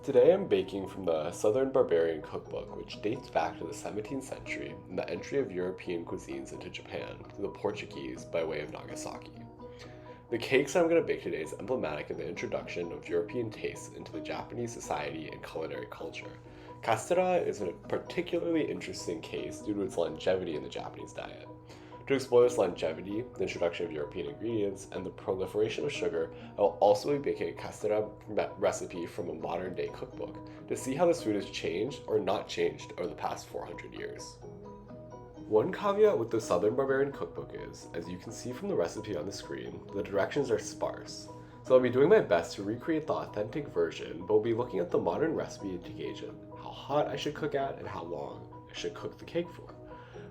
Today I'm baking from the Southern Barbarian Cookbook, which dates back to the 17th century and the entry of European cuisines into Japan through the Portuguese by way of Nagasaki. The cakes I'm going to bake today is emblematic of the introduction of European tastes into the Japanese society and culinary culture. Kasutera is a particularly interesting case due to its longevity in the Japanese diet. To explore this longevity, the introduction of European ingredients, and the proliferation of sugar, I will also be baking a Kasutera recipe from a modern-day cookbook to see how this food has changed or not changed over the past 400 years. One caveat with the Southern Barbarian Cookbook is, as you can see from the recipe on the screen, the directions are sparse. So I'll be doing my best to recreate the authentic version, but we'll be looking at the modern recipe to gauge how hot I should cook at and how long I should cook the cake for.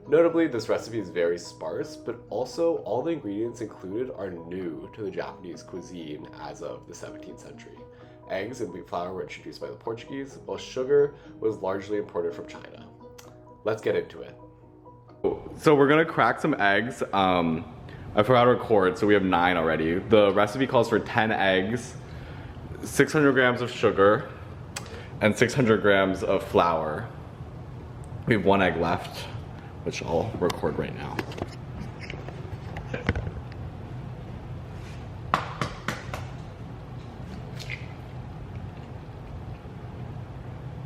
Notably, this recipe is very sparse, but also all the ingredients included are new to the Japanese cuisine as of the 17th century. Eggs and wheat flour were introduced by the Portuguese, while sugar was largely imported from China. Let's get into it. So we're gonna crack some eggs. I forgot to record, so we have 9 already. The recipe calls for 10 eggs, 600 grams of sugar, and 600 grams of flour. We have 1 egg left, which I'll record right now.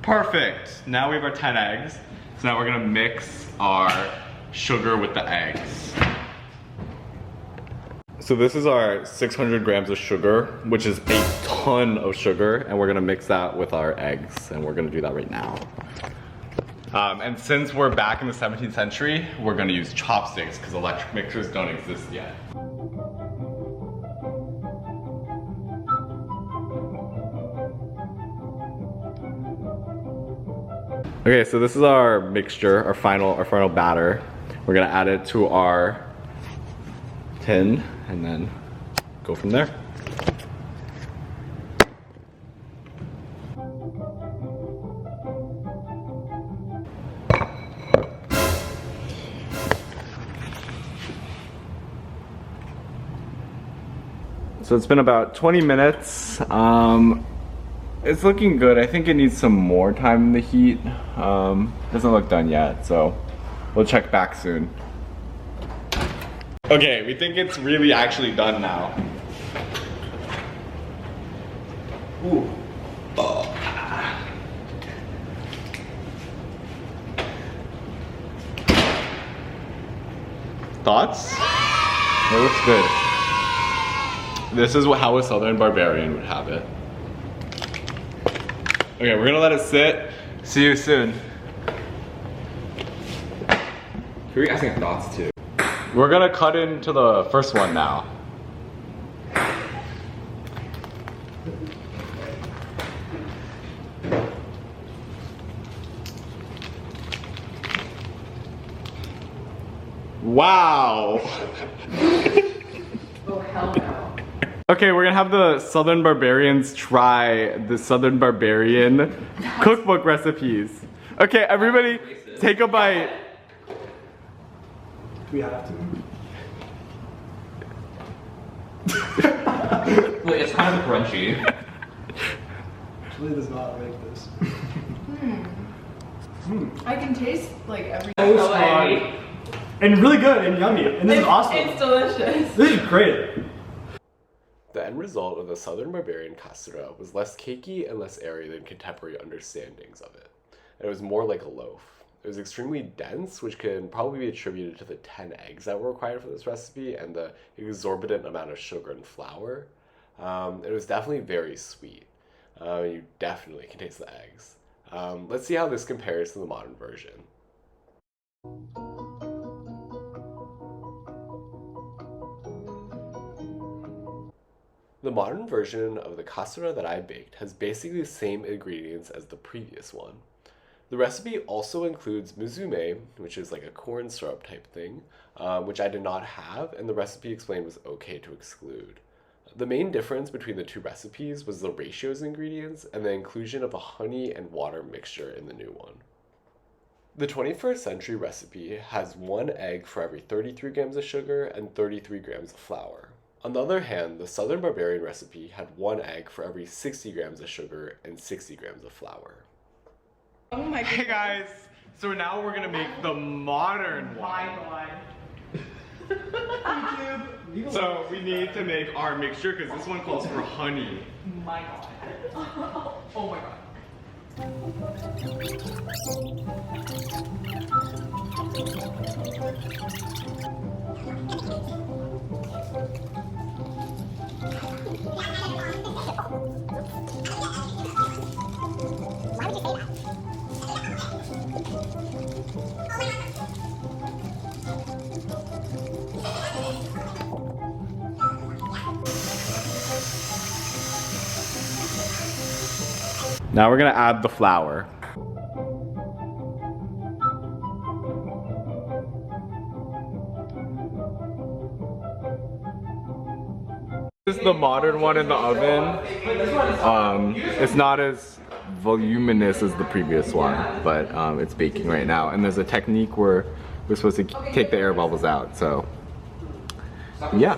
Perfect. Now we have our 10 eggs. So now we're gonna mix our sugar with the eggs. So this is our 600 grams of sugar, which is a ton of sugar, and we're gonna mix that with our eggs, and we're gonna do that right now. And since we're back in the 17th century, we're gonna use chopsticks because electric mixers don't exist yet. Okay, so this is our mixture, our final batter. We're gonna add it to our tin and then go from there. So it's been about 20 minutes. It's looking good. I think it needs some more time in the heat. Doesn't look done yet, so we'll check back soon. Okay, we think it's really actually done now. Ooh. Oh. Thoughts? It looks good. This is how a Southern Barbarian would have it. Okay, we're gonna let it sit. See you soon. Who are you asking thoughts to? We're gonna cut into the first one now. Wow! Oh, hell no. Okay, we're gonna have the Southern Barbarians try the Southern Barbarian cookbook recipes. Okay, everybody, take a bite. Do we have to? Wait, it's kind of crunchy. Julie does not like this. I can taste like every So strong. And really good and yummy. And this is awesome. It's delicious. This is great. The end result of the Southern Barbarian Kasutera was less cakey and less airy than contemporary understandings of it. And it was more like a loaf. It was extremely dense, which can probably be attributed to the 10 eggs that were required for this recipe and the exorbitant amount of sugar and flour. It was definitely very sweet. You definitely can taste the eggs. Let's see how this compares to the modern version. The modern version of the kasutera that I baked has basically the same ingredients as the previous one. The recipe also includes musume, which is like a corn syrup type thing, which I did not have, and the recipe explained was okay to exclude. The main difference between the two recipes was the ratios of ingredients and the inclusion of a honey and water mixture in the new one. The 21st century recipe has 1 egg for every 33 grams of sugar and 33 grams of flour. On the other hand, the Southern Barbarian recipe had 1 egg for every 60 grams of sugar and 60 grams of flour. Oh my god. Hey guys, so now we're gonna make the modern one. YouTube. So we need to make our mixture because this one calls for honey. My god. Oh my god. Now we're gonna add the flour. This is the modern one in the oven. It's not as voluminous as the previous one, but it's baking right now. And there's a technique where we're supposed to take the air bubbles out, so yeah.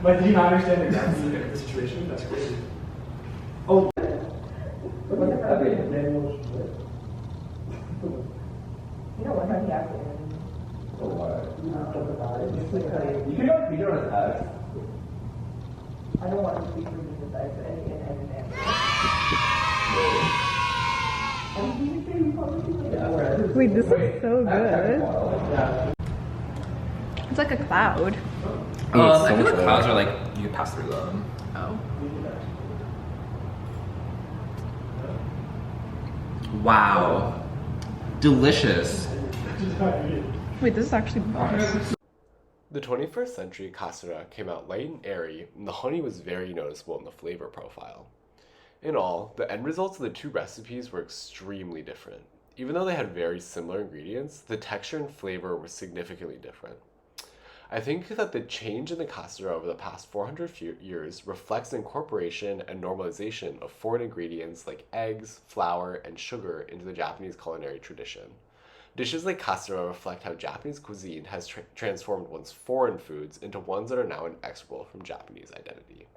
But did you not understand the gravity of the situation? That's crazy. Oh. Wait, this is so good. It's like a cloud. I feel like clouds are like, you can pass through them. Oh. Wow. Delicious. Wait, this is actually boss. The 21st century Kasutera came out light and airy, and the honey was very noticeable in the flavor profile. In all, the end results of the two recipes were extremely different. Even though they had very similar ingredients, the texture and flavor were significantly different. I think that the change in the Kasutera over the past 400 years reflects the incorporation and normalization of foreign ingredients like eggs, flour, and sugar into the Japanese culinary tradition. Dishes like Kasutera reflect how Japanese cuisine has transformed once foreign foods into ones that are now inexorable from Japanese identity.